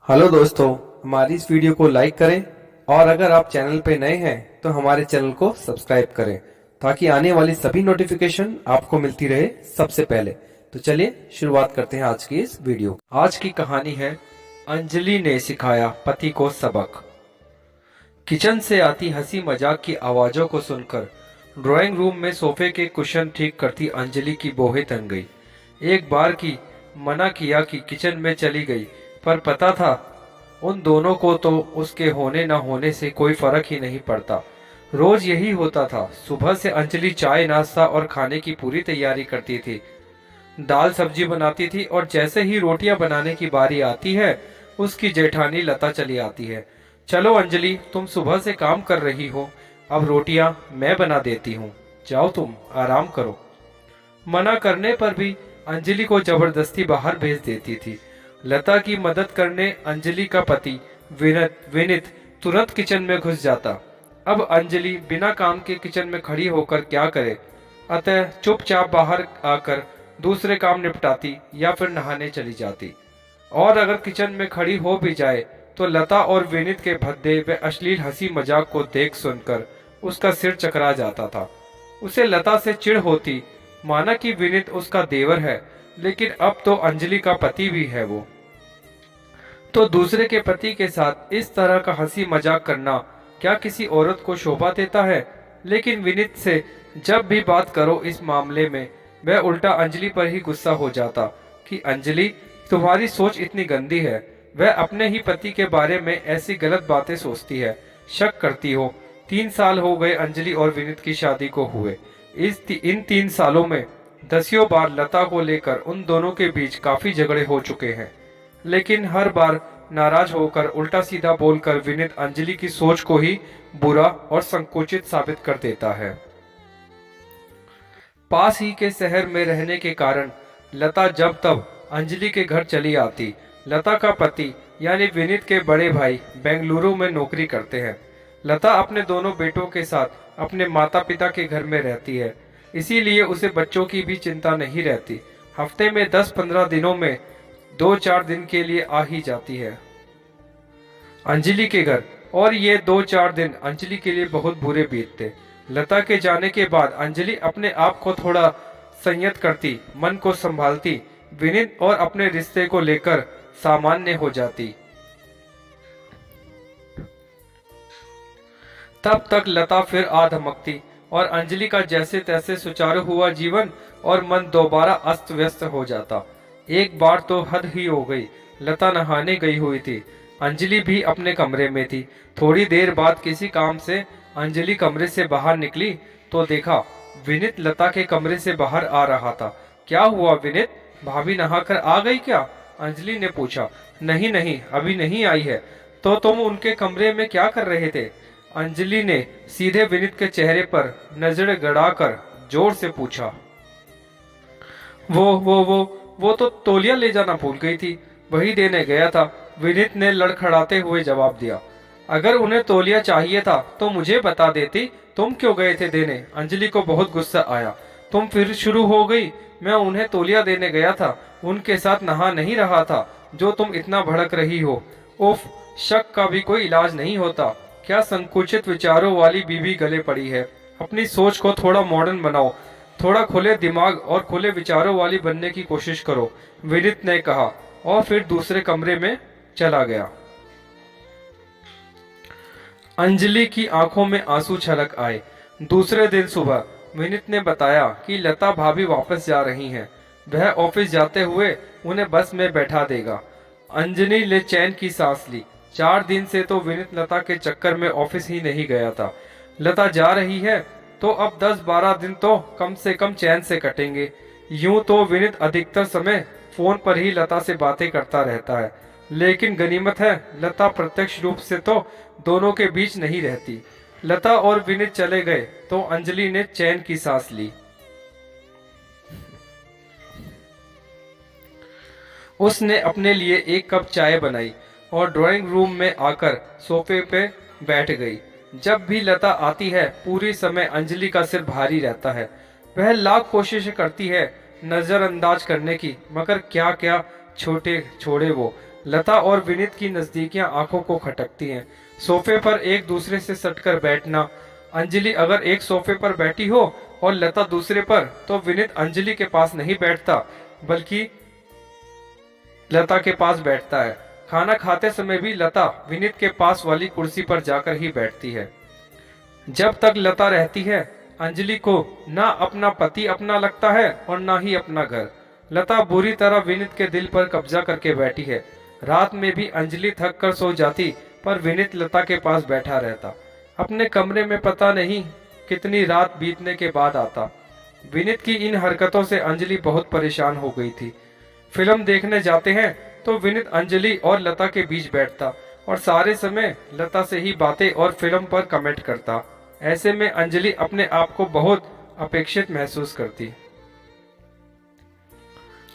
Hello दोस्तों, हमारी इस वीडियो को लाइक करें और अगर आप चैनल पे नए हैं तो हमारे चैनल को सब्सक्राइब करें ताकि आने वाली सभी नोटिफिकेशन आपको मिलती रहे सबसे पहले। तो चलिए शुरुआत करते हैं आज की इस वीडियो। आज की कहानी है अंजलि ने सिखाया पति को सबक। किचन से आती हंसी मजाक की आवाजों को सुनकर ड्राइंग रूम में सोफे के कुशन ठीक करती अंजलि की बोहें तन गई। एक बार की मना किया कि किचन में चली गई, पर पता था उन दोनों को तो उसके होने न होने से कोई फर्क ही नहीं पड़ता। रोज यही होता था। सुबह से अंजलि चाय नाश्ता और खाने की पूरी तैयारी करती थी, दाल सब्जी बनाती थी और जैसे ही रोटियां बनाने की बारी आती है उसकी जेठानी लता चली आती है। चलो अंजलि, तुम सुबह से काम कर रही हो, अब रोटियां मैं बना देती हूँ, जाओ तुम आराम करो। मना करने पर भी अंजलि को जबरदस्ती बाहर भेज देती थी। लता की मदद करने अंजलि का पति विनित तुरंत किचन में घुस जाता। अब अंजलि बिना काम के किचन में खड़ी होकर क्या करे, अतः चुपचाप बाहर आकर दूसरे काम निपटाती या फिर नहाने चली जाती। और अगर किचन में खड़ी हो भी जाए तो लता और विनित के भद्दे व अश्लील हंसी मजाक को देख सुनकर उसका सिर चकरा जाता था। उसे लता से चिढ़ होती, माना कि विनित उसका देवर है, लेकिन अब तो अंजलि का पति भी है वो। तो दूसरे के पति के साथ इस तरह का हंसी मजाक करना क्या किसी औरत को शोभा देता है? लेकिन विनित से जब भी बात करो इस मामले में, वह उल्टा अंजलि पर ही गुस्सा हो जाता कि अंजलि, तुम्हारी सोच इतनी गंदी है। वह अपने ही पति के बारे में ऐसी गलत बातें सोचती है, शक करती हो। 3 साल हो गए अंजलि और विनित की शादी को हुए। इन 3 सालों में दसियों बार लता को लेकर उन दोनों के बीच काफी झगड़े हो चुके हैं, लेकिन हर बार नाराज होकर उल्टा सीधा बोलकर विनित अंजलि की सोच को ही बुरा और संकुचित साबित कर देता है। पास ही के शहर में रहने के कारण लता जब तब अंजलि के घर चली आती। लता का पति यानी विनित के बड़े भाई बेंगलुरु में नौकरी करते हैं। लता अपने दोनों बेटों के साथ अपने माता पिता के घर में रहती है, इसीलिए उसे बच्चों की भी चिंता नहीं रहती। हफ्ते में 10-15 दिनों में 2-4 दिन के लिए आ ही जाती है अंजलि के घर, और ये 2-4 दिन अंजलि के लिए बहुत बुरे बीतते। लता के जाने के बाद अंजलि अपने आप को थोड़ा संयत करती, मन को संभालती, विनित और अपने रिश्ते को लेकर सामान्य हो जाती। तब तक लता फिर आ धमकती और अंजलि का जैसे तैसे सुचारू हुआ जीवन और मन दोबारा अस्त व्यस्त हो जाता। एक बार तो हद ही हो गई। लता नहाने गई हुई थी, अंजलि भी अपने कमरे में थी। थोड़ी देर बाद किसी काम से अंजलि कमरे से बाहर निकली तो देखा विनित लता के कमरे से बाहर आ रहा था। क्या हुआ विनित, भाभी नहाकर आ गई क्या? अंजलि ने पूछा। नहीं नहीं, अभी नहीं आई है। तो तुम उनके कमरे में क्या कर रहे थे? अंजलि ने सीधे विनित के चेहरे पर नजर गड़ाकर जोर से पूछा। वो तो तौलिया ले जाना भूल गई थी, वही देने गया था, विनित ने लड़खड़ाते हुए जवाब दिया। अगर उन्हें तौलिया चाहिए था तो मुझे बता देती, तुम क्यों गए थे देने? अंजलि को बहुत गुस्सा आया। तुम फिर शुरू हो गई। मैं उन्हें तौलिया देने गया था, उनके साथ नहा नहीं रहा था जो तुम इतना भड़क रही हो। उफ, शक का भी कोई इलाज नहीं होता। क्या संकुचित विचारों वाली बीबी गले पड़ी है? अपनी सोच को थोड़ा मॉडर्न बनाओ, थोड़ा खुले दिमाग और खुले विचारों वाली बनने की कोशिश करो, विनित ने कहा और फिर दूसरे कमरे में चला गया। अंजलि की आंखों में आंसू छलक आए। दूसरे दिन सुबह विनित ने बताया कि लता भाभी वापस जा रही हैं। वह ऑफिस जाते हुए उन्हें बस में बैठा देगा। अंजलि ने चैन की सांस ली। 4 दिन से तो विनित लता के चक्कर में ऑफिस ही नहीं गया था। लता जा रही है तो अब 10-12 दिन तो कम से कम चैन से कटेंगे। यूं तो विनित अधिकतर समय फोन पर ही लता से बातें करता रहता है, लेकिन गनीमत है लता प्रत्यक्ष रूप से तो दोनों के बीच नहीं रहती। लता और विनित चले गए तो अंजलि ने चैन की सांस ली। उसने अपने लिए 1 कप चाय बनाई और ड्राइंग रूम में आकर सोफे पे बैठ गई। जब भी लता आती है पूरी समय अंजलि का सिर भारी रहता है। वह लाख कोशिशें करती है नजरअंदाज करने की, मगर क्या क्या छोटे छोड़े वो। लता और विनीत की नजदीकियां आंखों को खटकती हैं। सोफे पर एक दूसरे से सटकर बैठना। अंजलि अगर एक सोफे पर बैठी हो और लता दूसरे पर, तो विनीत अंजलि के पास नहीं बैठता बल्कि लता के पास बैठता है। खाना खाते समय भी लता विनीत के पास वाली कुर्सी पर जाकर ही बैठती है। जब तक लता रहती है, अंजलि को ना अपना पति अपना लगता है और ना ही अपना घर। लता बुरी तरह विनीत के दिल पर कब्जा करके बैठी है। रात में भी अंजलि थक कर सो जाती, पर विनीत लता के पास बैठा रहता। अपने कमरे में पता नहीं कितनी रात बीतने के बाद आता। विनीत की इन हरकतों से अंजलि बहुत परेशान हो गई थी। फिल्म देखने जाते हैं तो विनीत अंजलि और लता के बीच बैठता और सारे समय लता से ही बातें और फिल्म पर कमेंट करता। ऐसे में अंजलि अपने आप को बहुत अपेक्षित महसूस करती।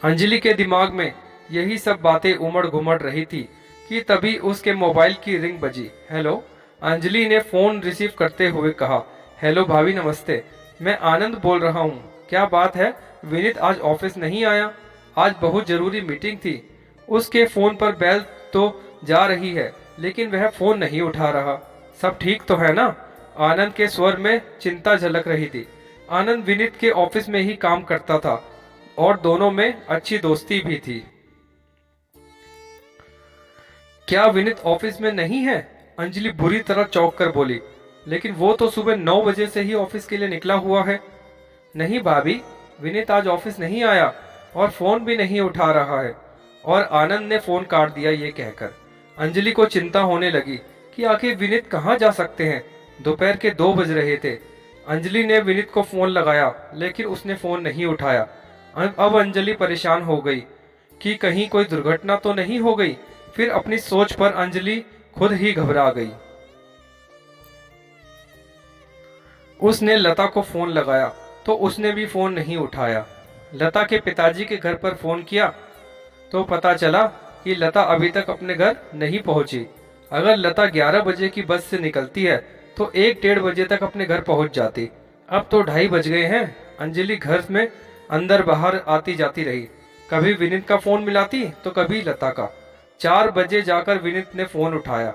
अंजलि के दिमाग में यही सब बातें उमड़ घुमड़ रही थी कि तभी उसके मोबाइल की रिंग बजी। हेलो, अंजलि ने फोन रिसीव करते हुए कहा। हेलो भाभी, नमस्ते। मैं आनंद बोल रहा हूँ। क्या बात है, विनीत आज ऑफिस नहीं आया? आज बहुत जरूरी मीटिंग थी। उसके फोन पर बेल तो जा रही है, लेकिन वह फोन नहीं उठा रहा। सब ठीक तो है ना? आनंद के स्वर में चिंता झलक रही थी। आनंद विनीत के ऑफिस में ही काम करता था और दोनों में अच्छी दोस्ती भी थी। क्या विनीत ऑफिस में नहीं है? अंजलि बुरी तरह चौंक कर बोली। लेकिन वो तो सुबह 9 बजे से ही ऑफिस के लिए निकला हुआ है। नहीं भाभी, विनीत आज ऑफिस नहीं आया और फोन भी नहीं उठा रहा है। और आनंद ने फोन काट दिया। ये कहकर अंजलि को चिंता होने लगी कि आखिर विनीत कहाँ जा सकते हैं। दोपहर के 2 बज रहे थे। अंजलि ने विनीत को फोन लगाया, लेकिन उसने फोन नहीं उठाया। अब अंजलि परेशान हो गई कि कहीं कोई दुर्घटना तो नहीं हो गई। फिर अपनी सोच पर अंजलि खुद ही घबरा गई। उसने लता को फोन लगाया तो उसने भी फोन नहीं उठाया। लता के पिताजी के घर पर फोन किया तो पता चला कि लता अभी तक अपने घर नहीं पहुंची। अगर लता 11 बजे की बस से निकलती है तो 1-1:30 बजे तक अपने घर पहुंच जाती। अब तो 2:30 बज गए हैं। अंजलि घर में अंदर बाहर आती जाती रही। कभी विनीत का फोन मिलाती तो कभी लता का। 4 बजे जाकर विनीत ने फोन उठाया।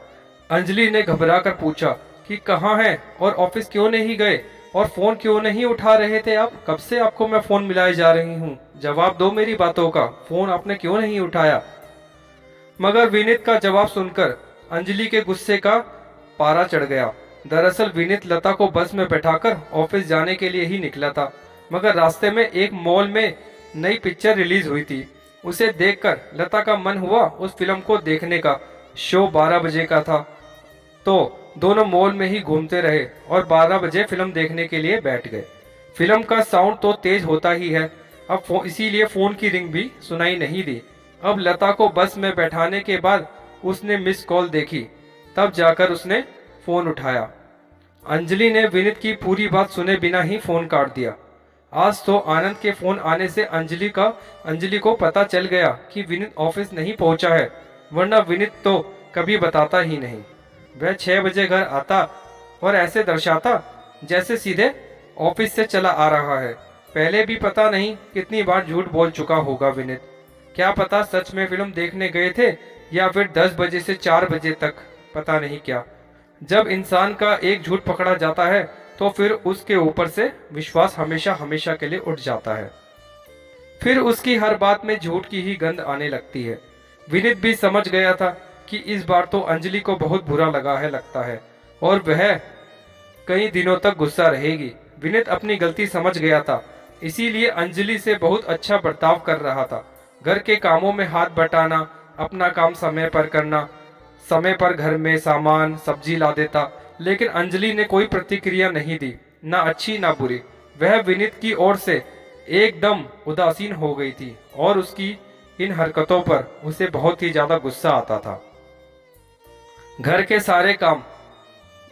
अंजलि ने घबरा कर पूछा कि कहाँ हैं और ऑफिस क्यों नहीं गए और फोन क्यों नहीं उठा रहे थे आप? कब से आपको मैं फोन मिलाए जा रही हूँ, जवाब दो मेरी बातों का। फोन आपने क्यों नहीं उठाया? मगर विनीत का जवाब सुनकर अंजलि के गुस्से का पारा चढ़ गया। दरअसल विनीत लता को बस में बैठाकर ऑफिस जाने के लिए ही निकला था, मगर रास्ते में एक मॉल में नई पिक्चर रिलीज हुई थी। उसे देखकर लता का मन हुआ उस फिल्म को देखने का। शो 12 बजे का था, तो दोनों मॉल में ही घूमते रहे और 12 बजे फिल्म देखने के लिए बैठ गए। फिल्म का साउंड तो तेज होता ही है, अब इसीलिए फोन की रिंग भी सुनाई नहीं दी। अब लता को बस में बैठाने के बाद उसने मिस कॉल देखी, तब जाकर उसने फोन उठाया। अंजलि ने विनीत की पूरी बात सुने बिना ही फोन काट दिया। आज तो आनंद के फोन आने से अंजलि को पता चल गया कि विनीत ऑफिस नहीं पहुंचा है, वरना विनीत तो कभी बताता ही नहीं। वह 6 बजे घर आता और ऐसे दर्शाता जैसे सीधे ऑफिस से चला आ रहा है। पहले भी पता नहीं कितनी बार झूठ बोल चुका होगा विनीत। क्या पता सच में फिल्म देखने गए थे या फिर 10 बजे से 4 बजे तक, पता नहीं क्या। जब इंसान का एक झूठ पकड़ा जाता है तो फिर उसके ऊपर से विश्वास हमेशा हमेशा के लिए उठ जाता है। फिर उसकी हर बात में झूठ की ही गंध आने लगती है। विनीत भी समझ गया था कि इस बार तो अंजलि को बहुत बुरा लगा है लगता है, और वह कई दिनों तक गुस्सा रहेगी। विनीत अपनी गलती समझ गया था, इसीलिए अंजलि से बहुत अच्छा बर्ताव कर रहा था। घर के कामों में हाथ बटाना, अपना काम समय पर करना, समय पर घर में सामान सब्जी ला देता। लेकिन अंजलि ने कोई प्रतिक्रिया नहीं दी, ना अच्छी ना बुरी। वह विनीत की ओर से एकदम उदासीन हो गई थी और उसकी इन हरकतों पर उसे बहुत ही ज्यादा गुस्सा आता था। घर के सारे काम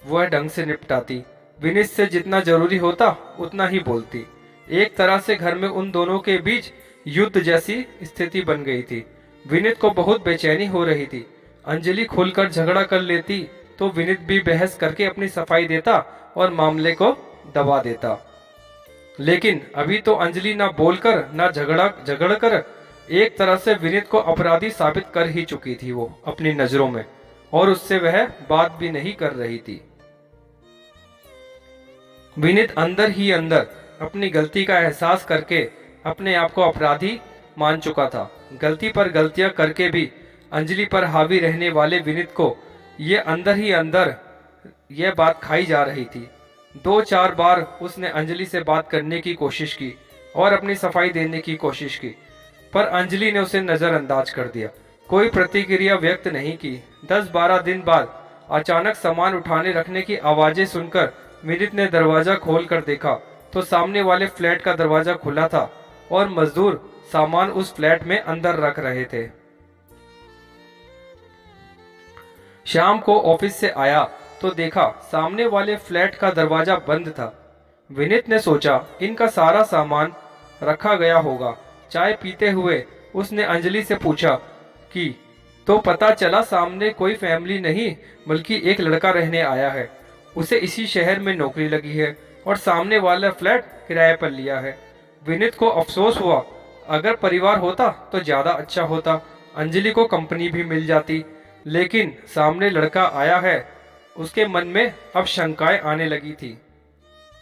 वह ढंग से निपटाती, विनीत से जितना जरूरी होता उतना ही बोलती। एक तरह से घर में उन दोनों के बीच युद्ध जैसी स्थिति बन गई थी। विनीत को बहुत बेचैनी हो रही थी। अंजलि खुलकर झगड़ा कर लेती तो विनीत भी बहस करके अपनी सफाई देता और मामले को दबा देता। लेकिन अभी तो अंजलि ना बोलकर ना झगड़ कर एक तरह से विनीत को अपराधी साबित कर ही चुकी थी वो अपनी नजरों में, और उससे वह बात भी नहीं कर रही थी। विनीत अंदर ही अंदर अपनी गलती का एहसास करके अपने आप को अपराधी मान चुका था। गलती पर गलतियां करके भी अंजलि पर हावी रहने वाले विनीत को ये अंदर ही अंदर यह बात खाई जा रही थी। 2-4 बार उसने अंजलि से बात करने की कोशिश की और अपनी सफाई देने की कोशिश की, पर अंजलि ने उसे नजरअंदाज कर दिया, कोई प्रतिक्रिया व्यक्त नहीं की। 10-12 दिन बाद अचानक सामान उठाने रखने की आवाजें सुनकर विनीत ने दरवाजा खोलकर देखा तो सामने वाले फ्लैट का दरवाजा खुला था और मजदूर सामान उस फ्लैट में अंदर रख रहे थे। शाम को ऑफिस से आया तो देखा सामने वाले फ्लैट का दरवाजा बंद था। विनीत ने सोचा इनका सारा सामान रखा गया होगा। चाय पीते हुए उसने अंजलि से पूछा कि तो पता चला सामने कोई फैमिली नहीं बल्कि एक लड़का रहने आया है। उसे इसी शहर में नौकरी लगी है और सामने वाला फ्लैट किराए पर लिया है। विनीत को अफसोस हुआ, अगर परिवार होता तो ज्यादा अच्छा होता, अंजलि को कंपनी भी मिल जाती। लेकिन सामने लड़का आया है, उसके मन में अब शंकाएं आने लगी थी।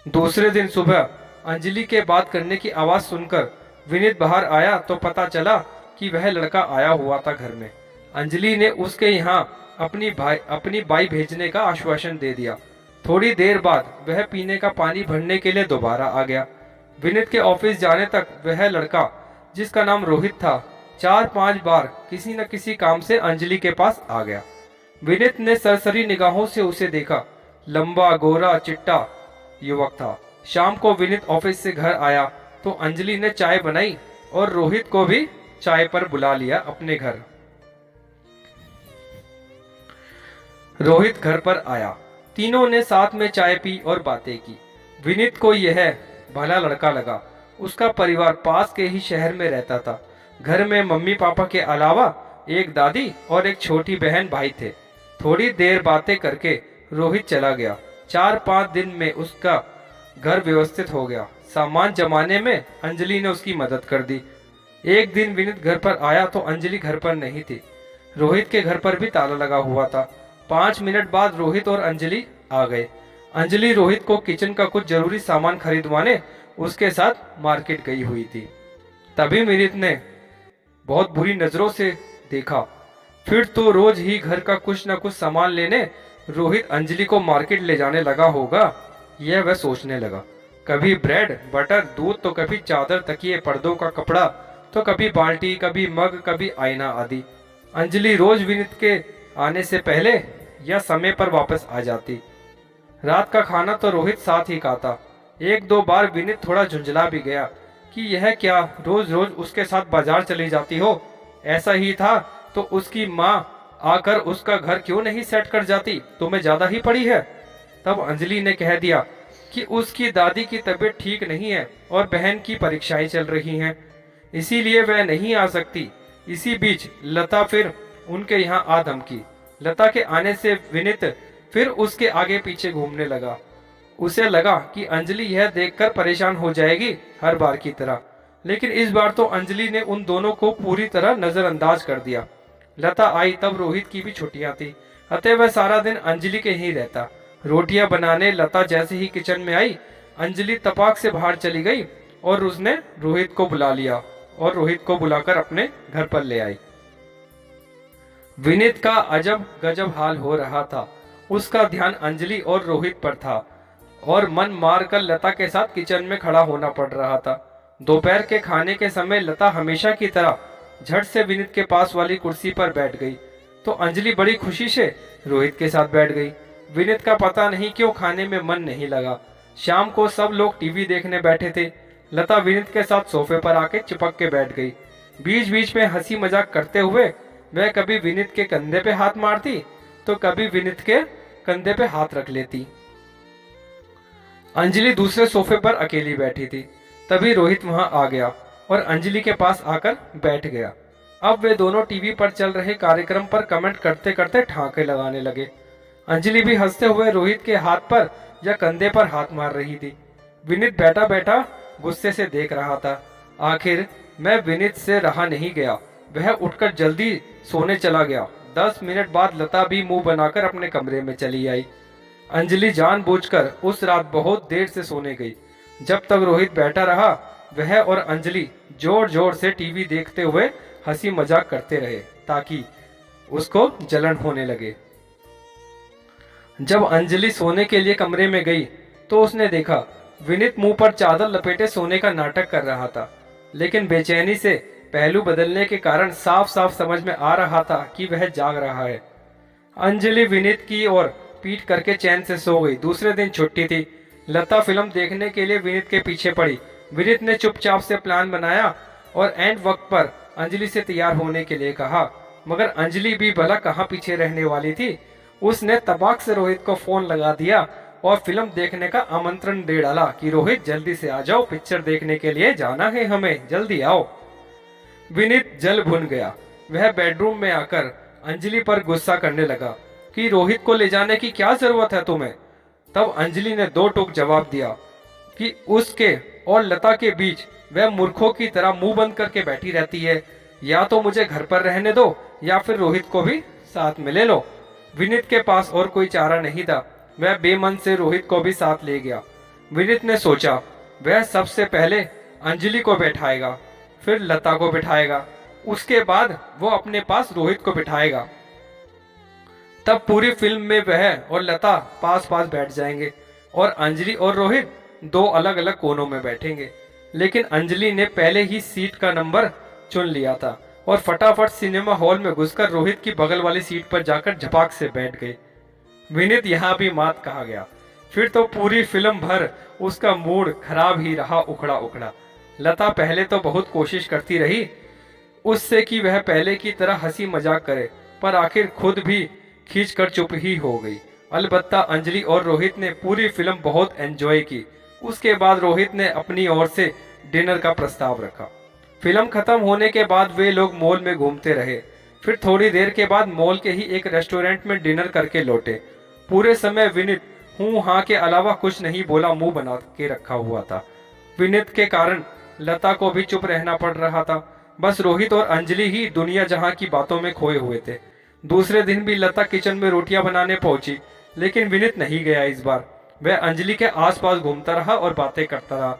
दूसरे दिन सुबह अंजलि के बात करने की आवाज सुनकर विनीत बाहर आया तो पता चला कि वह लड़का आया हुआ था घर में। अंजलि ने उसके यहाँ अपनी बाई भेजने का आश्वासन दे दिया। थोड़ी देर बाद वह पीने का पानी भरने के लिए दोबारा आ गया। विनीत के ऑफिस जाने तक वह लड़का, जिसका नाम रोहित था, 4-5 बार किसी न किसी काम से अंजलि के पास आ गया। विनीत ने सरसरी निगाहों से उसे देखा। लंबा गोरा चिट्टा युवक था। शाम को विनीत ऑफिस से घर आया तो अंजलि ने चाय बनाई और रोहित को भी चाय पर बुला लिया अपने घर। रोहित घर पर आया, तीनों ने साथ में चाय पी और बातें की। विनीत को यह भला लड़का लगा। उसका परिवार पास के ही शहर में रहता था। घर में मम्मी पापा के अलावा एक दादी और एक छोटी बहन भाई थे। थोड़ी देर बातें करके रोहित चला गया। 4-5 दिन में उसका घर व्यवस्थित हो गया। सामान जमाने में अंजलि ने उसकी मदद कर दी। एक दिन विनीत घर पर आया तो अंजलि घर पर नहीं थी। रोहित के घर पर भी ताला लगा हुआ था। 5 मिनट बाद रोहित और अंजलि आ गए। अंजलि रोहित को किचन का कुछ जरूरी सामान खरीदवाने उसके साथ मार्केट गई हुई थी। तभी विनीत ने बहुत बुरी नजरों से देखा। फिर तो रोज ही घर का कुछ न कुछ सामान लेने रोहित अंजलि को मार्केट ले जाने लगा होगा, यह वह सोचने लगा। कभी ब्रेड बटर दूध तो कभी चादर तकिए पर्दों का कपड़ा तो कभी बाल्टी, कभी मग, कभी आईना आदि। अंजलि रोज विनीत के आने से पहले या समय पर वापस आ जाती। रात का खाना तो रोहित साथ ही खाता। 1-2 बार विनीत थोड़ा झुंझला भी गया कि यह क्या रोज रोज उसके साथ बाजार चली जाती हो। ऐसा ही था तो उसकी माँ आकर उसका घर क्यों नहीं सेट कर जाती, तुम्हें ज्यादा ही पड़ी है। तब अंजलि ने कह दिया कि उसकी दादी की तबीयत ठीक नहीं है और बहन की परीक्षाएं चल रही हैं, इसीलिए वह नहीं आ सकती। इसी बीच लता फिर उनके यहाँ आ धमकी। लता के आने से विनीत फिर उसके आगे पीछे घूमने लगा। उसे लगा कि अंजलि यह देखकर परेशान हो जाएगी हर बार की तरह, लेकिन इस बार तो अंजलि ने उन दोनों को पूरी तरह नजरअंदाज कर दिया। लता आई तब रोहित की भी छुट्टियां थी, अतः वह सारा दिन अंजलि के ही रहता। रोटियां बनाने लता जैसे ही किचन में आई, अंजलि तपाक से बाहर चली गई और उसने रोहित को बुला लिया और रोहित को बुलाकर अपने घर पर ले आई। विनीत का अजब गजब हाल हो रहा था। उसका ध्यान अंजलि और रोहित पर था और मन मारकर लता के साथ किचन में खड़ा होना पड़ रहा था। दोपहर के खाने के समय लता हमेशा की तरह झट से विनीत के पास वाली कुर्सी पर बैठ गई तो अंजलि बड़ी खुशी से रोहित के साथ बैठ गई। विनीत का पता नहीं क्यों खाने में मन नहीं लगा। शाम को सब लोग टीवी देखने बैठे थे। लता विनीत के साथ सोफे पर आके चिपक के बैठ गई। बीच बीच में हंसी मजाक करते हुए वह कभी विनीत के कंधे पे हाथ मारती तो कभी विनीत के कंधे पे हाथ रख लेती। अंजलि दूसरे सोफे पर अकेली बैठी थी। तभी रोहित वहां आ गया और अंजलि के पास आकर बैठ गया। अब वे दोनों टीवी पर चल रहे कार्यक्रम पर कमेंट करते करते ठहाके लगाने लगे। अंजलि भी हंसते हुए रोहित के हाथ पर या कंधे पर हाथ मार रही थी। विनीत बैठा बैठा गुस्से से देख रहा था। आखिर मैं विनीत से रहा नहीं गया। वह उठकर जल्दी सोने चला गया। 10 मिनट बाद लता भी मुंह बनाकर अपने कमरे में चली आई। अंजलि जानबूझकर उस रात बहुत देर से सोने गई। जब तक रोहित बैठा रहा, वह और अंजलि जोर जोर से टीवी देखते हुए हंसी मजाक करते रहे ताकि उसको जलन होने लगे। जब अंजलि सोने के लिए कमरे में गई तो उसने देखा विनीत मुंह पर चादर लपेटे सोने का नाटक कर रहा था, लेकिन बेचैनी से पहलू बदलने के कारण साफ साफ समझ में आ रहा था कि वह जाग रहा है। अंजलि विनीत की ओर पीठ करके चैन से सो गई। दूसरे दिन छुट्टी थी। लता फिल्म देखने के लिए विनीत के पीछे पड़ी। विनीत ने चुपचाप से प्लान बनाया और एंड वक्त पर अंजलि से तैयार होने के लिए कहा, मगर अंजलि भी भला कहाँ पीछे रहने वाली थी। उसने तबाक से रोहित को फोन लगा दिया और फिल्म देखने का आमंत्रण दे डाला कि रोहित जल्दी से आ जाओ, पिक्चर देखने के लिए जाना है हमें, जल्दी आओ। विनीत जल भुन गया। वह बेडरूम में आकर अंजलि पर गुस्सा करने लगा कि रोहित को ले जाने की क्या जरूरत है तुम्हें। तब अंजलि ने दो टूक जवाब दिया कि उसके और लता के बीच वह मूर्खों की तरह मुंह बंद करके बैठी रहती है। या तो मुझे घर पर रहने दो या फिर रोहित को भी साथ में ले लो। विनीत के पास और कोई चारा नहीं था। वह बेमन से रोहित को भी साथ ले गया। विनीत ने सोचा वह सबसे पहले अंजलि को बैठाएगा, फिर लता को बिठाएगा, उसके बाद वो अपने पास रोहित को बिठाएगा। तब पूरी फिल्म में वह और लता पास पास बैठ जाएंगे और अंजलि और रोहित दो अलग अलग कोनों में बैठेंगे। लेकिन अंजलि ने पहले ही सीट का नंबर चुन लिया था और फटाफट सिनेमा हॉल में घुसकर रोहित की बगल वाली सीट पर जाकर झपाक से बैठ गई। विनीत यहाँ भी मात कहा गया। फिर तो पूरी फिल्म भर उसका मूड खराब ही रहा, उखड़ा उखड़ा। लता पहले तो बहुत कोशिश करती रही उससे कि वह पहले की तरह हंसी मजाक करे, पर आखिर खुद भी खींचकर चुप ही हो गई। अलबत्ता अंजलि और रोहित ने पूरी फिल्म बहुत एंजॉय की। उसके बाद रोहित ने अपनी ओर से डिनर का प्रस्ताव रखा। फिल्म खत्म होने के बाद वे लोग मॉल में घूमते रहे। फिर थोड़ी देर के बाद मॉल के ही एक रेस्टोरेंट में डिनर करके लौटे। पूरे समय विनीत हूँ हाँ के अलावा कुछ नहीं बोला, मुंह बना के रखा हुआ था। विनीत के कारण लता को भी चुप रहना पड़ रहा था। बस रोहित और अंजलि ही दुनिया जहां की बातों में खोए हुए थे। दूसरे दिन भी लता किचन में रोटियां बनाने पहुंची, लेकिन विनीत नहीं गया। इस बार वह अंजलि के आसपास घूमता रहा और बातें करता रहा,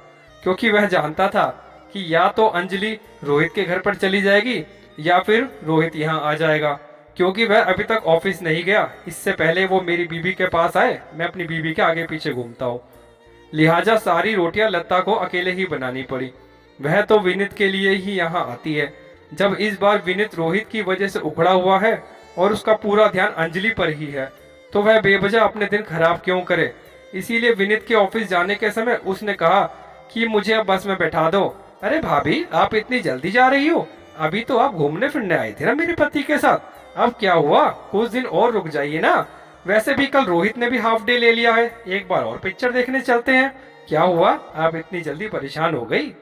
क्योंकि वह जानता था कि या तो अंजलि रोहित के घर पर चली जाएगी या फिर रोहित यहाँ आ जाएगा, क्योंकि वह अभी तक ऑफिस नहीं गया। इससे पहले वो मेरी बीबी के पास आए, मैं अपनी बीबी के आगे पीछे घूमता हूँ। लिहाजा सारी रोटियां लता को अकेले ही बनानी पड़ी। वह तो विनीत के लिए ही यहाँ आती है। जब इस बार विनीत रोहित की वजह से उखड़ा हुआ है और उसका पूरा ध्यान अंजलि पर ही है, तो वह बेवजह अपने दिन खराब क्यों करे। इसीलिए विनीत के ऑफिस जाने के समय उसने कहा कि मुझे अब बस में बैठा दो। अरे भाभी, आप इतनी जल्दी जा रही हो? अभी तो आप घूमने फिरने आए थे ना मेरे पति के साथ, अब क्या हुआ? कुछ दिन और रुक जाइए ना। वैसे भी कल रोहित ने भी हाफ डे ले लिया है, एक बार और पिक्चर देखने चलते हैं। क्या हुआ, आप इतनी जल्दी परेशान हो गई?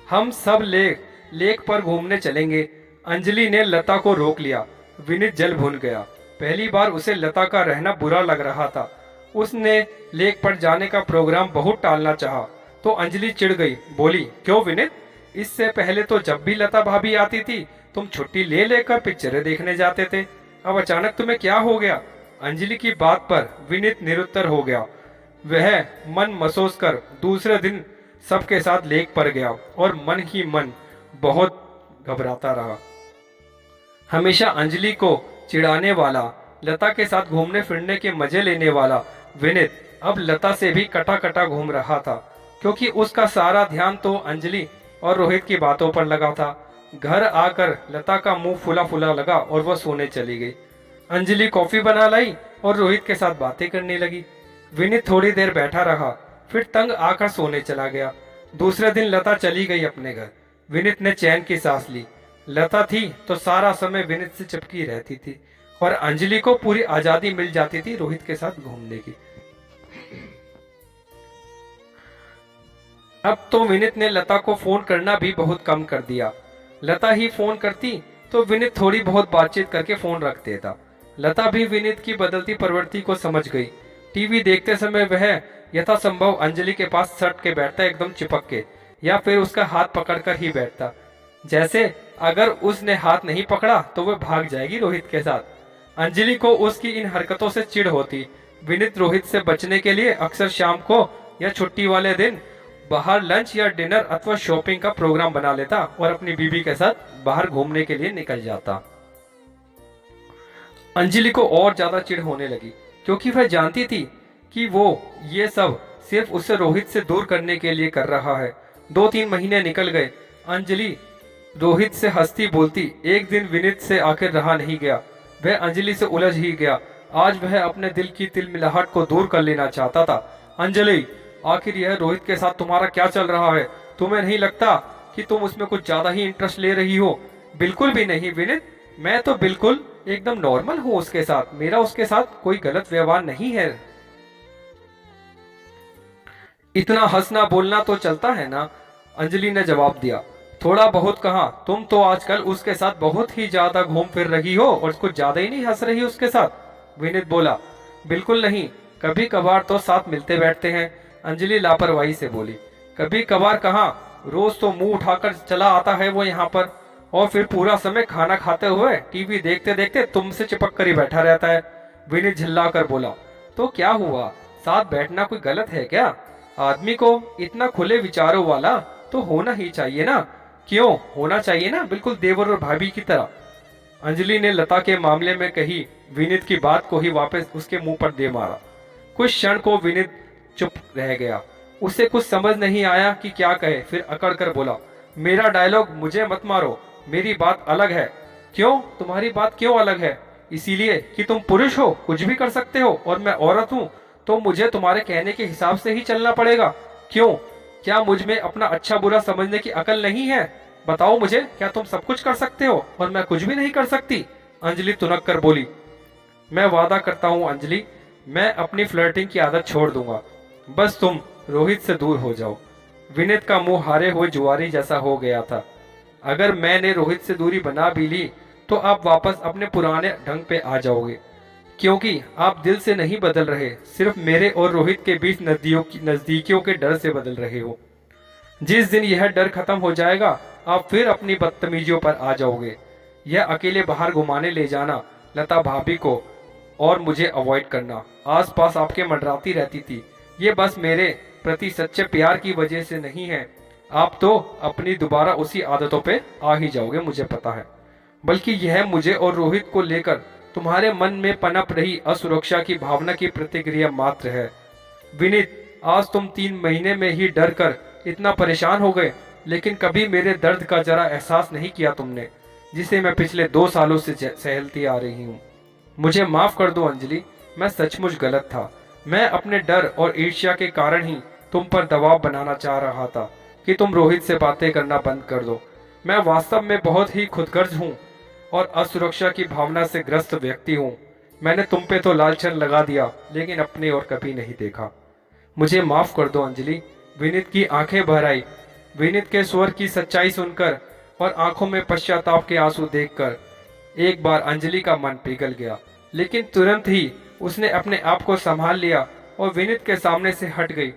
हम सब लेक पर घूमने चलेंगे। अंजलि ने लता को रोक लिया। विनीत जल भुन गया। पहली बार उसे लता का रहना बुरा लग रहा था। उसने लेक पर जाने का प्रोग्राम बहुत टालना चाहा, तो अंजलि चिढ़ गई, बोली, क्यों विनीत? इससे पहले तो जब भी लता भाभी आती थी तुम छुट्टी ले लेकर पिक्चरें देखने जाते थे, अब अचानक तुम्हें क्या हो गया? अंजलि की बात पर विनीत निरुत्तर हो गया। वह मन मसोस कर दूसरे दिन सबके साथ लेक पर गया और मन ही मन बहुत घबराता रहा। हमेशा अंजलि को चिढ़ाने वाला, लता के साथ घूमने फिरने के मजे लेने वाला विनीत अब लता से भी कटा कटा घूम रहा था, क्योंकि उसका सारा ध्यान तो अंजलि और रोहित की बातों पर लगा था। घर आकर लता का मुंह फुला फुला लगा और वह सोने चली गई। अंजलि कॉफी बना लाई और रोहित के साथ बातें करने लगी। विनीत थोड़ी देर बैठा रहा, फिर तंग आकर सोने चला गया। दूसरे दिन लता चली गई अपने घर। विनीत ने चैन की सांस ली। लता थी तो सारा समय विनीत से चिपकी रहती थी और अंजलि को पूरी आजादी मिल जाती थी रोहित के साथ घूमने की। अब तो विनीत ने लता को फोन करना भी बहुत कम कर दिया। लता ही फोन करती तो विनीत थोड़ी बहुत बातचीत करके फोन रख देता। लता भी विनीत की बदलती प्रवृत्ति को समझ गई। टीवी देखते समय वह यथासंभव अंजलि के पास सट के बैठता, एकदम चिपक के, या फिर उसका हाथ पकड़कर ही बैठता। जैसे अगर उसने हाथ नहीं पकड़ा तो वह भाग जाएगी रोहित के साथ। अंजलि को उसकी इन हरकतों से चिढ़ होती। विनीत रोहित से बचने के लिए अक्सर शाम को या छुट्टी वाले दिन बाहर लंच या डिनर अथवा शॉपिंग का प्रोग्राम बना लेता और अपनी बीबी के साथ बाहर घूमने के लिए निकल जाता। अंजलि को और ज्यादा चिढ़ होने लगी क्योंकि वह जानती थी कि वो ये सब सिर्फ उसे रोहित से दूर करने के लिए कर रहा है। 2-3 महीने निकल गए। अंजलि रोहित से हंसती बोलती। एक दिन विनीत से आखिर रहा नहीं गया। वह अंजलि से उलझ ही गया। आज वह अपने दिल की तिलमिलाहट को दूर कर लेना चाहता था। अंजलि, आखिर यह रोहित के साथ तुम्हारा क्या चल रहा है? तुम्हें नहीं लगता कि तुम उसमें कुछ ज्यादा ही इंटरेस्ट ले रही हो? बिल्कुल भी नहीं विनीत, मैं तो बिल्कुल एकदम नॉर्मल हूँ उसके साथ। मेरा उसके साथ कोई गलत व्यवहार नहीं है। इतना हंसना बोलना तो चलता है ना? अंजलि ने जवाब दिया। थोड़ा बहुत कहा, तुम तो आजकल उसके साथ बहुत ही ज्यादा घूम फिर रही हो और कुछ ज्यादा ही नहीं हंस रही उसके साथ। विनीत बोला। बिल्कुल नहीं, कभी कभार तो साथ मिलते बैठते हैं। अंजलि लापरवाही से बोली। कभी कभार कहाँ, रोज तो मुंह उठाकर चला आता है वो यहाँ पर, और फिर पूरा समय खाना खाते हुए टीवी देखते देखते तुमसे चिपक कर ही बैठा रहता है। विनीत झिल्ला कर बोला। तो क्या हुआ, साथ बैठना कोई गलत है क्या? आदमी को इतना खुले विचारों वाला तो होना ही चाहिए ना। क्यों होना चाहिए ना, बिल्कुल देवर और भाभी की तरह। अंजलि ने लता के मामले में कही विनीत की बात को ही वापस उसके मुंह पर दे मारा। कुछ क्षण को विनीत चुप रह गया। उसे कुछ समझ नहीं आया कि क्या कहे। फिर अकड़ कर बोला। मेरा डायलॉग मुझे मत मारो, मेरी बात अलग है। क्यों, तुम्हारी बात क्यों अलग है? इसीलिए कि तुम पुरुष हो, कुछ भी कर सकते हो, और मैं औरत हूँ तो मुझे तुम्हारे कहने के हिसाब से ही चलना पड़ेगा। क्यों, क्या मुझ में अपना अच्छा बुरा समझने की अकल नहीं है? बताओ मुझे, क्या तुम सब कुछ कर सकते हो और मैं कुछ भी नहीं कर सकती? अंजलि तुनक कर बोली। मैं वादा करता हूँ अंजलि, मैं अपनी फ्लर्टिंग की आदत छोड़ दूंगा। बस तुम रोहित से दूर हो जाओ। विनीत का मुंह हारे हुए जुआरी जैसा हो गया था। अगर मैंने रोहित से दूरी बना भी ली तो आप वापस अपने पुराने ढंग पे आ जाओगे, क्योंकि आप दिल से नहीं बदल रहे, सिर्फ मेरे और रोहित के बीच नजदीकियों के डर से बदल रहे हो। जिस दिन यह डर खत्म हो जाएगा आप फिर अपनी बदतमीजियों पर आ जाओगे। यह अकेले बाहर घुमाने ले जाना, लता भाभी को और मुझे अवॉइड करना, आसपास आपके मंडराती रहती थी, ये बस मेरे प्रति सच्चे प्यार की वजह से नहीं है। आप तो अपनी दोबारा उसी आदतों पे आ ही जाओगे, मुझे पता है। बल्कि यह मुझे और रोहित को लेकर तुम्हारे मन में पनप रही असुरक्षा की भावना की प्रतिक्रिया मात्र है। विनीत, आज तुम 3 महीने में ही डर कर इतना परेशान हो गए, लेकिन कभी मेरे दर्द का जरा एहसास नहीं किया तुमने, जिसे मैं पिछले 2 सालों से सहलती आ रही हूँ। मुझे माफ कर दो अंजलि, मैं सचमुच गलत था। मैं अपने डर और ईर्ष्या के कारण ही तुम पर दबाव बनाना चाह रहा था कि तुम रोहित से बातें करना बंद कर दो। मैं वास्तव में बहुत ही खुदगर्ज हूँ और असुरक्षा की भावना से ग्रस्त व्यक्ति हूँ। मैंने तुम पे तो लालछन लगा दिया, लेकिन अपनी ओर कभी नहीं देखा। मुझे माफ कर दो अंजलि। विनीत की आंखें भर आई। विनीत के स्वर की सच्चाई सुनकर और आंखों में पश्चाताप के आंसू देखकर एक बार अंजलि का मन पिघल गया, लेकिन तुरंत ही उसने अपने आप को संभाल लिया और विनीत के सामने से हट गई।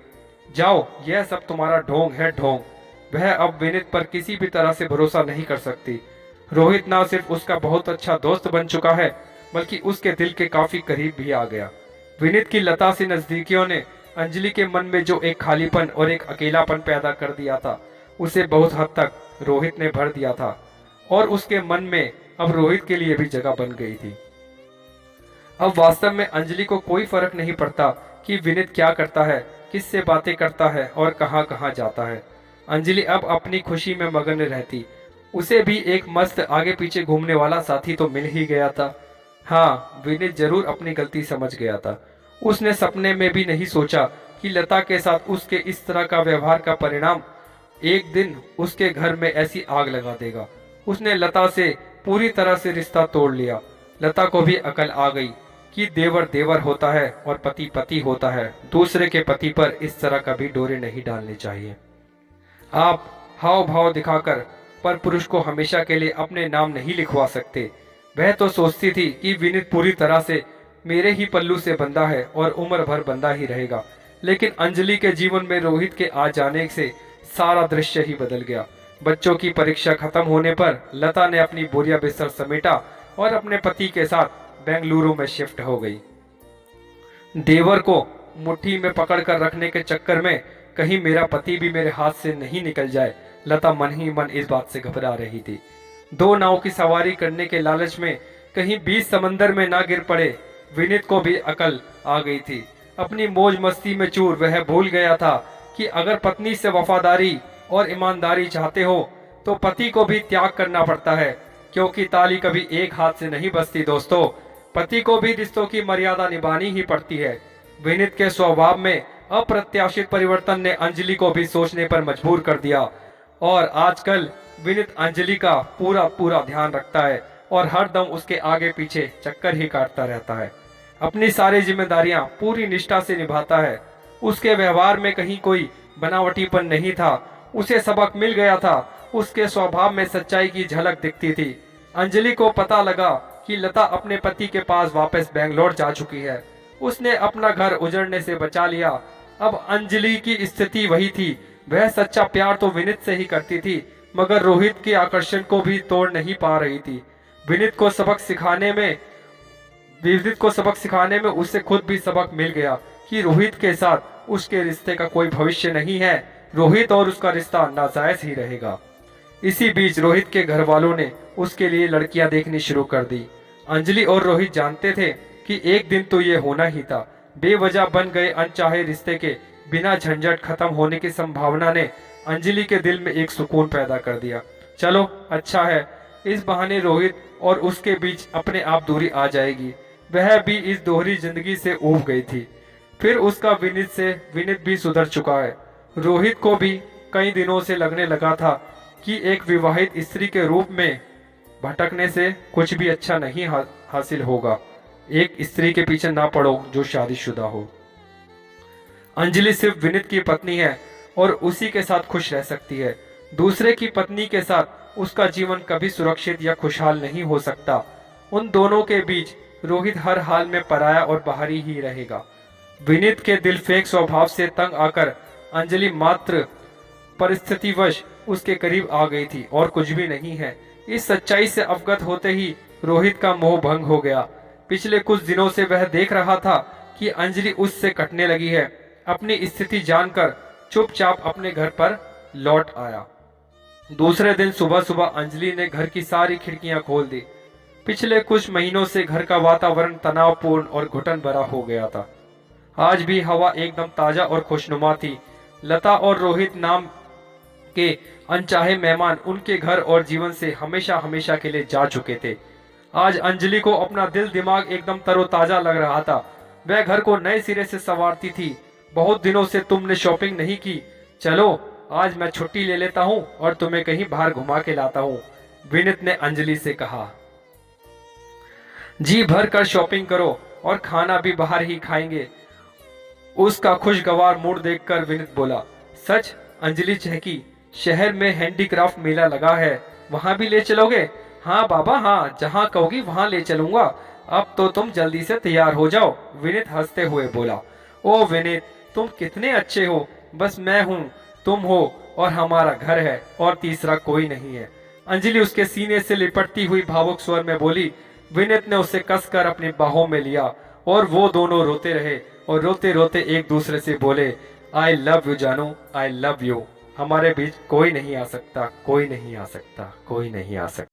जाओ, यह सब तुम्हारा ढोंग है, ढोंग। वह अब विनीत पर किसी भी तरह से भरोसा नहीं कर सकती। रोहित ना सिर्फ उसका बहुत अच्छा दोस्त बन चुका है, बल्कि उसके दिल के काफी करीब भी आ गया। विनीत की लता से नजदीकियों ने अंजलि के मन में जो एक खालीपन और एक अकेलापन पैदा कर दिया था, उसे बहुत हद तक रोहित ने भर दिया था, और उसके मन में अब रोहित के लिए भी जगह बन गई थी। अब वास्तव में अंजलि को कोई फर्क नहीं पड़ता कि विनीत क्या करता है, किससे बातें करता है और कहाँ कहाँ जाता है। अंजलि अब अपनी खुशी में मगन रहती। उसे भी एक मस्त आगे पीछे घूमने वाला साथी तो मिल ही गया था। हाँ, विनीत जरूर अपनी गलती समझ गया था। उसने सपने में भी नहीं सोचा कि लता के साथ उसके इस तरह का व्यवहार का परिणाम एक दिन उसके घर में ऐसी आग लगा देगा। उसने लता से पूरी तरह से रिश्ता तोड़ लिया। लता को भी अकल आ गई कि देवर देवर होता है और पति पति होता है। दूसरे के पति पर इस तरह कभी डोरे नहीं डालनी चाहिए। आप हाव भाव दिखाकर पर पुरुष को हमेशा के लिए अपने नाम नहीं लिखवा सकते। वह तो सोचती थी कि विनीत पूरी तरह से मेरे ही पल्लू से बंधा है और उम्र भर बंधा ही रहेगा, लेकिन अंजलि के जीवन में रोहित के आ जाने से सारा दृश्य ही बदल गया। बच्चों की परीक्षा खत्म होने पर लता ने अपनी बोरिया बिस्तर समेटा और अपने पति के साथ बेंगलुरु में शिफ्ट हो गई। देवर को मुट्ठी में पकड़कर रखने के चक्कर में कहीं मेरा पति भी मेरे हाथ से नहीं निकल जाए, लता मन ही मन इस बात से घबरा रही थी। दो नाव की सवारी करने के लालच में कहीं बीच समंदर में ना गिर पड़े, विनीत को भी अकल आ गई थी। अपनी मौज मस्ती में चूर वह भूल गया था कि अगर पत्नी से वफादारी और ईमानदारी चाहते हो तो पति को भी त्याग करना पड़ता है, क्योंकि ताली कभी एक हाथ से नहीं बजती दोस्तों। पति को भी रिश्तों की मर्यादा निभानी ही पड़ती है। विनीत के स्वभाव में अप्रत्याशित परिवर्तन ने अंजलि को भी सोचने पर मजबूर कर दिया और आजकल विनीत अंजलि का पूरा पूरा ध्यान रखता है और हर दम उसके आगे पीछे चक्कर ही काटता रहता है। अपनी सारी जिम्मेदारियां पूरी निष्ठा से निभाता है। उसके व्यवहार में कहीं कोई बनावटीपन नहीं था। उसे सबक मिल गया था। उसके स्वभाव में सच्चाई की झलक दिखती थी। अंजलि को पता लगा कि लता अपने पति के पास वापस बेंगलोर जा चुकी है। उसने अपना घर उजड़ने से बचा लिया। अब अंजलि की स्थिति वही थी। वह सच्चा प्यार तो विनीत से ही करती थी, मगर रोहित के आकर्षण को भी तोड़ नहीं पा रही थी। विनीत को सबक सिखाने में उसे खुद भी सबक मिल गया कि रोहित के साथ उसके रिश्ते का कोई भविष्य नहीं है। रोहित और उसका रिश्ता नाजायज ही रहेगा। इसी बीच रोहित के घर वालों ने उसके लिए लड़कियां देखनी शुरू कर दी। अंजलि और रोहित जानते थे कि एक दिन तो ये होना ही था। बेवजह बन गए अनचाहे रिश्ते के बिना झंझट खत्म होने की संभावना ने अंजलि के दिल में एक सुकून पैदा कर दिया। चलो अच्छा है, इस बहाने रोहित और उसके बीच अपने आप दूरी आ जाएगी। वह भी इस दोहरी जिंदगी से ऊब गई थी। फिर उसका विनीत भी सुधर चुका है। रोहित को भी कई दिनों से लगने लगा था कि एक विवाहित स्त्री के रूप में भटकने से कुछ भी अच्छा नहीं हासिल होगा। एक स्त्री के पीछे ना पड़ो जो शादीशुदा हो। अंजलि सिर्फ विनीत की पत्नी है और उसी के साथ खुश रह सकती है। दूसरे की पत्नी के साथ उसका जीवन कभी सुरक्षित या खुशहाल नहीं हो सकता। उन दोनों के बीच रोहित हर हाल में पराया और बाहरी ही रहेगा। विनीत के दिल फेंक स्वभाव से तंग आकर अंजलि मात्र परिस्थितिवश उसके करीब आ गई थी और कुछ भी नहीं है। इस सच्चाई से अवगत होते ही रोहित का मोह भंग हो गया। पिछले कुछ दिनों से वह देख रहा था कि अंजलि उससे कटने लगी है। अपनी स्थिति जानकर चुपचाप अपने घर पर लौट आया। दूसरे दिन सुबह सुबह अंजलि ने घर की सारी खिड़कियां खोल दी। पिछले कुछ महीनों से घर का वातावरण तनावपूर्ण और घुटन भरा हो गया था। आज भी हवा एकदम ताजा और खुशनुमा थी। लता और रोहित नाम के अनचाहे मेहमान उनके घर और जीवन से हमेशा हमेशा के लिए जा चुके थे। आज अंजलि को अपना दिल दिमाग एकदम तरोताजा लग रहा था। वह घर को नए सिरे से संवारती थी। बहुत दिनों से तुमने शॉपिंग नहीं की, चलो आज मैं छुट्टी ले लेता हूँ और तुम्हें कहीं बाहर घुमा के लाता हूँ, विनीत ने अंजलि से कहा। जी भर कर शॉपिंग करो और खाना भी बाहर ही खाएंगे। उसका खुशगवार मूड देखकर विनीत बोला। सच? अंजलि चहकी। शहर में हैंडीक्राफ्ट मेला लगा है, वहां भी ले चलोगे? हाँ बाबा हाँ, जहाँ कहोगी वहां ले चलूंगा। अब तो तुम जल्दी से तैयार हो जाओ, विनीत हंसते हुए बोला। ओ विनीत, तुम कितने अच्छे हो। बस मैं हूँ, तुम हो और हमारा घर है और तीसरा कोई नहीं है। अंजलि उसके सीने से लिपटती हुई भावुक स्वर में बोली। विनीत ने उसे कसकर अपनी बाहों में लिया और वो दोनों रोते रहे और रोते रोते एक दूसरे से बोले, आई लव यू जानू, आई लव यू। हमारे बीच कोई नहीं आ सकता, कोई नहीं आ सकता, कोई नहीं आ सकता।